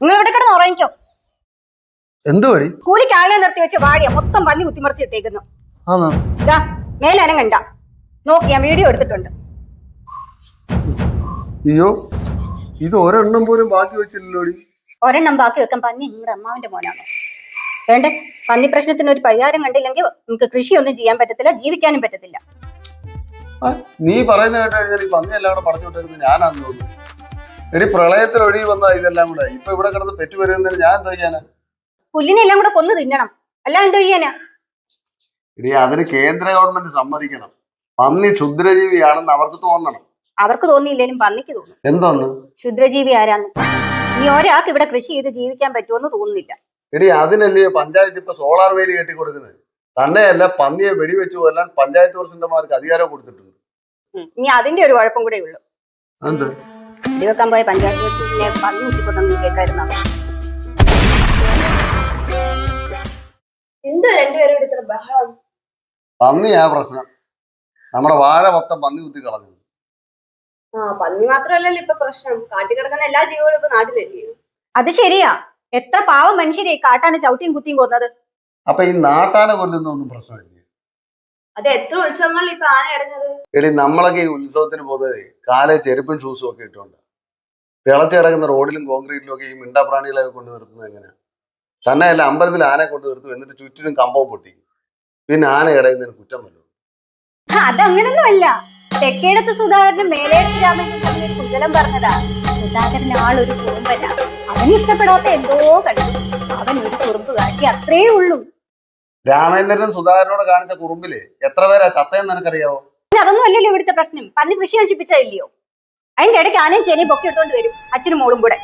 നിങ്ങൾ ഇവിടെ കിടന്ന് ഉറങ്ങിക്കോ. എന്ത് വഴി? കൂലിക്ക് ആളെ നിർത്തി വെച്ച് വാടിയ മൊത്തം പന്നി കുത്തിമറിച്ചിട്ടേക്കുന്നു. മേലനം കണ്ട നോക്കി, ഞാൻ വീഡിയോ എടുത്തിട്ടുണ്ട്. അയ്യോ, ഇത് ഒരെണ്ണം പോലും ബാക്കി വെച്ചില്ലല്ലോടി. ഒരെണ്ണം ബാക്കി വെക്കാൻ പന്നി നിങ്ങളുടെ അമ്മാവിന്റെ മോനാണോ? വേണ്ടേ, പന്നി പ്രശ്നത്തിന് ഒരു പരിഹാരം കണ്ടില്ലെങ്കിൽ നമുക്ക് കൃഷിയൊന്നും ചെയ്യാൻ പറ്റത്തില്ല, ജീവിക്കാനും പറ്റത്തില്ല. നീ പറയുന്ന കേട്ടാൽ പന്നി എല്ലാം കൂടെ പറഞ്ഞുകൊണ്ടിരിക്കുന്നത് ഞാനാന്ന് തോന്നുന്നു. എടി, പ്രളയത്തിൽ ഒഴുകി വന്ന ഇതെല്ലാം കൂടെ ഇപ്പൊ ഇവിടെ കിടന്ന് പെറ്റു വരുന്നതിന് ഞാൻ എന്താ ചെയ്യാനാ? പുല്ലിനെല്ലാം കൂടെ കൊന്നു തിന്നണം, അല്ല എന്താ ചെയ്യാനാ? എടി, അതിന് കേന്ദ്ര ഗവൺമെന്റ് സമ്മതിക്കണം. പന്നി ക്ഷുദ്രജീവിയാണെന്ന് അവർക്ക് തോന്നണം. അവർക്ക് തോന്നിയില്ലേലും പന്നിക്ക് തോന്നും. എന്തോന്ന് ക്ഷുദ്രജീവി ആരാന്ന്? ഇനി ഒരാൾക്ക് ഇവിടെ കൃഷി ചെയ്ത് ജീവിക്കാൻ പറ്റുമെന്ന് തോന്നുന്നില്ല. എടി, അതിനല്ലേ പഞ്ചായത്ത് ഇപ്പൊ സോളാർ വേലി കെട്ടി കൊടുക്കുന്നത്. തന്നെയല്ല, പന്നിയെ വെടിവെച്ചു കൊല്ലാൻ പഞ്ചായത്ത് പ്രസിഡന്റുമാർക്ക് അധികാരം കൊടുത്തിട്ടുണ്ട്. ഇനി അതിന്റെ ഒരു കുഴപ്പം കൂടെ ഉള്ളൂ. എന്ത്? വെടിവെക്കാൻ പോയ പഞ്ചായത്ത് പ്രസിഡന്റിനെ പന്നി കുത്തിക്കൊന്നു കേൾക്കായിരുന്ന എന്ത് രണ്ടുപേരും എടുത്ത ബഹളം. പന്നിയാ പ്രശ്നം. നമ്മുടെ വാഴ മൊത്തം പന്നി കുത്തി കളഞ്ഞു. പന്നി മാത്രമല്ലല്ലോ ഇപ്പൊ പ്രശ്നം, കാട്ടിൽ കിടക്കുന്ന എല്ലാ ജീവികളും ഇപ്പൊ നാട്ടിലല്ലേ. അത് ശരിയാ, എത്ര പാവം മനുഷ്യരെ കാട്ടാനെ ചവിട്ടിയും കുത്തിയും കൊന്നത്. അപ്പൊ ഈ നാട്ടാനെ കൊല്ലുന്നൊന്നും പ്രശ്നമില്ല. അത് എത്ര ഉത്സവങ്ങളിൽ ഇപ്പൊ ആന ഇടഞ്ഞത്. എടി, നമ്മളൊക്കെ ഈ ഉത്സവത്തിന് പോകുന്നത് കാലെ ചെരുപ്പും ഷൂസും ഒക്കെ ഇട്ടുകൊണ്ട്. തിളച്ചു കിടക്കുന്ന റോഡിലും കോൺക്രീറ്റിലും ഒക്കെ ഈ മിണ്ടാപ്രാണികളെ കൊണ്ട് നിർത്തുന്നത് എങ്ങനെയാ? തന്നെയല്ല, അമ്പലത്തിൽ ആനയെ കൊണ്ട് നിർത്തും, എന്നിട്ട് ചുറ്റിനും കമ്പവും പൊട്ടിക്കും. പിന്നെ ആന ഇടയുന്നതിന് കുറ്റം വല്ലതും? അതങ്ങനൊന്നും അല്ല. തെക്കേടത്ത് സുധാകരനും മേലേടത്ത് രാമേന്ദ്രൻ കുശലം പറഞ്ഞതാ. സുധാകരൻ ആളൊരു കുറുമ്പല്ല, അവന് ഇഷ്ടപ്പെടാത്ത എന്തോ കണ്ടു, അവൻ ഒരു കുറുമ്പ് കാട്ടി, അത്രേ ഉള്ളൂ. രാമേന്ദ്രനും സുധാകരനോട് കാണിച്ച കുറുമ്പില് എത്ര പേരാ ചത്തയെന്ന് നിനക്കറിയാവോ? അതൊന്നും അല്ലല്ലോ ഇവിടുത്തെ പ്രശ്നം. പന്നി കൃഷി നശിപ്പിച്ചില്ലയോ? അതിന്റെ ഇടയ്ക്ക് ആനയും ചേനയും പൊക്കി എടുത്തോണ്ട് വരും, അച്ഛനും മോളും കൂടെ.